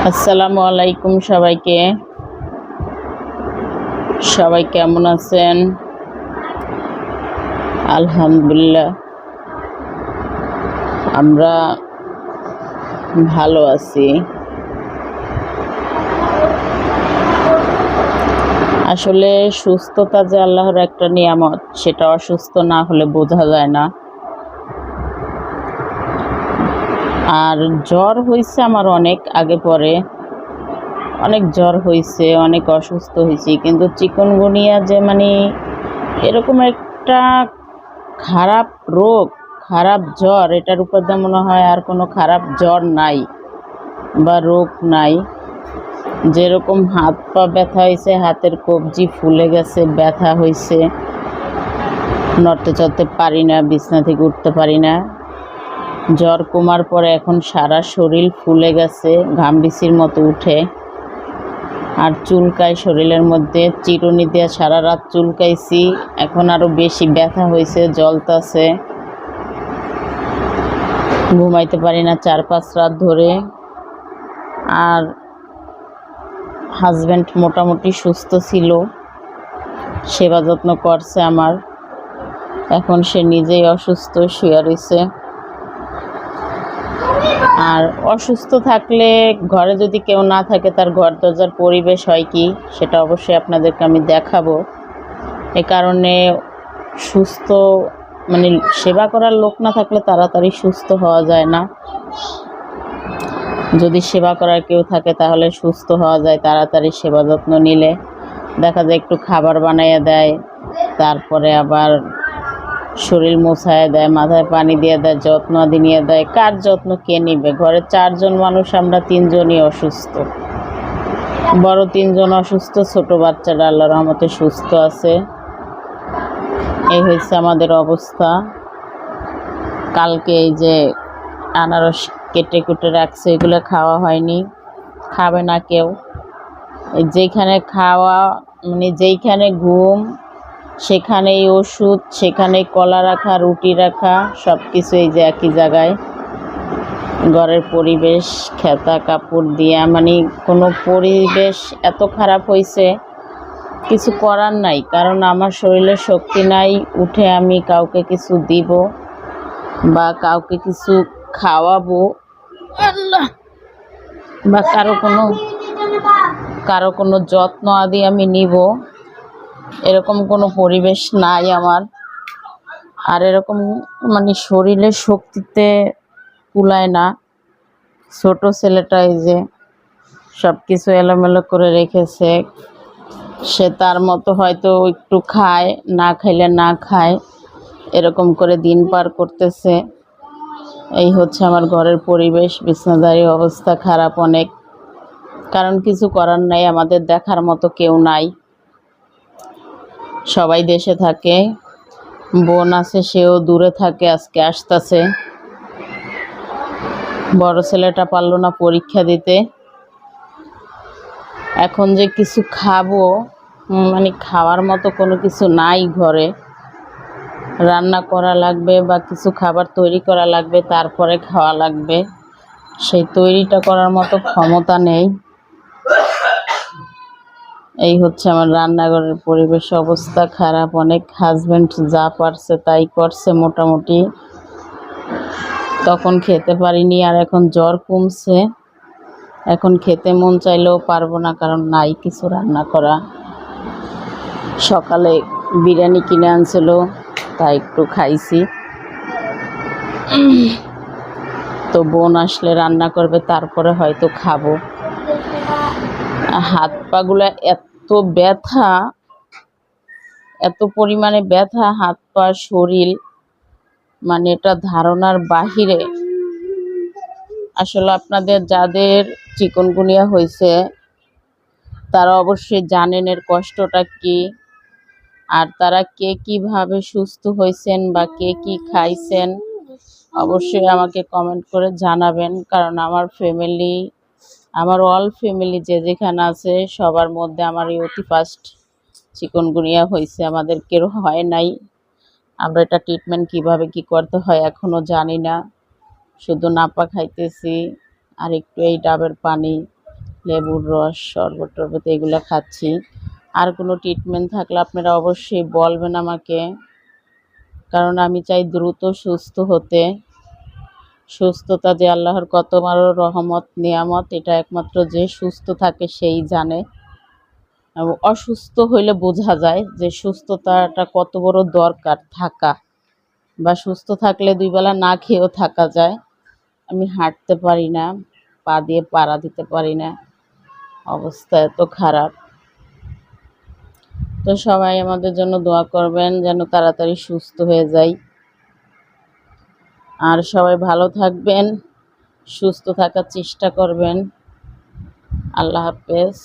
আসসালামু আলাইকুম সবাইকে। সবাই কেমন আছেন? আলহামদুলিল্লাহ আমরা ভালো আছি। আসলে সুস্থতা যে আল্লাহর একটা নিয়ামত, সেটা অসুস্থ না হলে বোঝা যায় না। আর জ্বর হয়েছে আমার অনেক আগে পরে, অনেক জ্বর হয়েছে, অনেক অসুস্থ হয়েছি, কিন্তু চিকুনগুনিয়া যে এরকম একটা খারাপ রোগ, খারাপ জ্বর, এটার উপর দিয়ে মনে হয় আর কোনো খারাপ জ্বর নাই বা রোগ নাই। যেরকম হাত পা ব্যথা হয়েছে, হাতের কবজি ফুলে গেছে, ব্যথা হয়েছে, নড়তে চড়তে পারি না, বিছনা থেকে উঠতে পারি না। জ্বর কমার পরে এখন সারা শরীর ফুলে গেছে, ঘাম বিছির মতো উঠে, আর চুলকায় শরীরের মধ্যে। চিরুনি দিয়ে সারা রাত চুলকাইছি, এখন আরও বেশি ব্যথা হয়েছে, জ্বলতাছে, ঘুমাইতে পারি না 4-5 রাত ধরে। আর হাজব্যান্ড মোটামুটি সুস্থ ছিল, সেবা যত্ন করছে আমার। এখন সে নিজেই অসুস্থ, শুয়ে রয়েছে। আর অসুস্থ থাকলে ঘরে যদি কেউ না থাকে, তার ঘর দরজার পরিবেশ হয় কি, সেটা অবশ্যই আপনাদেরকে আমি দেখাবো। এ কারণে সুস্থ সেবা করার লোক না থাকলে তাড়াতাড়ি সুস্থ হওয়া যায় না। যদি সেবা করার কেউ থাকে তাহলে সুস্থ হওয়া যায় তাড়াতাড়ি। সেবা যত্ন নিলে দেখা যায় একটু খাবার বানাইয়া দেয়, তারপরে আবার শরীর মোছায় দেয়, মাথায় পানি দিয়ে দেয়, যত্ন আদি নিয়ে দেয়। কার যত্ন কে নিবে? ঘরে 4 জন মানুষ, আমরা 3 জনই অসুস্থ। বড় 3 জন অসুস্থ, ছোট বাচ্চারা আল্লাহর রহমতে সুস্থ আছে। এই হয়েছে আমাদের অবস্থা। কালকে এই যে আনারস কেটে কুটে রাখছে, এগুলো খাওয়া হয়নি, খাবে না কেউ। যেখানে খাওয়া যেইখানে ঘুম সেখানেই ওষুধ, সেখানেই কলা রাখা, রুটি রাখা, সব কিছু এই যে একই জায়গায়। ঘরের পরিবেশ খেতা কাপড় দিয়ে কোনো পরিবেশ এত খারাপ হয়েছে, কিছু করার নাই। কারণ আমার শরীরে শক্তি নাই উঠে আমি কাউকে কিছু দিব বা কাউকে কিছু খাওয়াবো, আল্লাহ, বা কারো কোনো যত্ন আদি আমি নিব, এরকম কোনো পরিবেশ নাই আমার। আর এরকম শরীরের শক্তিতে কুলায় না। ছোট ছেলেটা এই যে সব কিছু এলোমেলো করে রেখেছে, সে তার মতো হয়তো একটু খায়, না খাইলে না খায়, এরকম করে দিন পার করতেছে। এই হচ্ছে আমার ঘরের পরিবেশ। বিছনাদারি অবস্থা খারাপ অনেক, কারণ কিছু করার নাই, আমাদের দেখার মতো কেউ নাই। সবাই দেশে থাকে, বোন আছে, সেও দূরে থাকে, আজকে আসতেছে। বড় ছেলেটা পারল না পরীক্ষা দিতে। এখন যে কিছু খাবো, খাওয়ার মতো কোনো কিছু নাই ঘরে। রান্না করা লাগবে বা কিছু খাবার তৈরি করা লাগবে, তারপরে খাওয়া লাগবে। সেই তৈরিটা করার মতো ক্ষমতা নেই। এই হচ্ছে আমার রান্নাঘরের পরিবেশ, অবস্থা খারাপ অনেক। হাজব্যান্ড যা পারছে তাই করছে মোটামুটি। তখন খেতে পারিনি, আর এখন জ্বর কমছে, এখন খেতে মন চাইলেও পারবো না, কারণ নাই কিছু রান্না করা। সকালে বিরিয়ানি কিনে আনছিল, তাই একটু খাইছি। তো বোন আসলে রান্না করবে, তারপরে হয়তো খাবো। হাত পাগুলা এত ব্যথা, এত পরিমাণে ব্যথা, হাত পা শরীর এটা ধারণার বাহিরে। আসলে আপনাদের যাদের চিকুনগুনিয়া হয়েছে তারা অবশ্যই জানেন এর কষ্টটা কি, আর তারা কে কিভাবে সুস্থ হয়েছেন বা কে কি খাইছেন অবশ্যই আমাকে কমেন্ট করে জানাবেন। কারণ আমার ফ্যামিলি, আমার অল ফ্যামিলি যে যেখানে আছে, সবার মধ্যে আমার এই অতি ফার্স্ট চিকুনগুনিয়া হয়েছে। আমাদের কেউ হয় নাই। আমরা এটা ট্রিটমেন্ট কিভাবে কি করতে হয় এখনও জানি না। শুধু নাপা খাইতেছি আর একটু এই ডাবের পানি, লেবুর রস, শরবত টরবত এগুলো খাচ্ছি। আর কোনো ট্রিটমেন্ট থাকলে আপনারা অবশ্যই বলবেন আমাকে, কারণ আমি চাই দ্রুত সুস্থ হতে। সুস্থতা যে আল্লাহর কত বড় রহমত নিয়ামত, এটা একমাত্র যে সুস্থ থাকে সেই জানে। এবং অসুস্থ হইলে বোঝা যায় যে সুস্থতাটা কত বড় দরকার থাকা, বা সুস্থ থাকলে দুই বেলা না খেয়েও থাকা যায়। আমি হাঁটতে পারি না, পা দিয়ে পাড়া দিতে পারি না, অবস্থা এত খারাপ। তো সবাই আমাদের জন্য দোয়া করবেন যেন তাড়াতাড়ি সুস্থ হয়ে যাই। আর সবাই ভালো থাকবেন, সুস্থ থাকার চেষ্টা করবেন। আল্লাহ হাফেজ।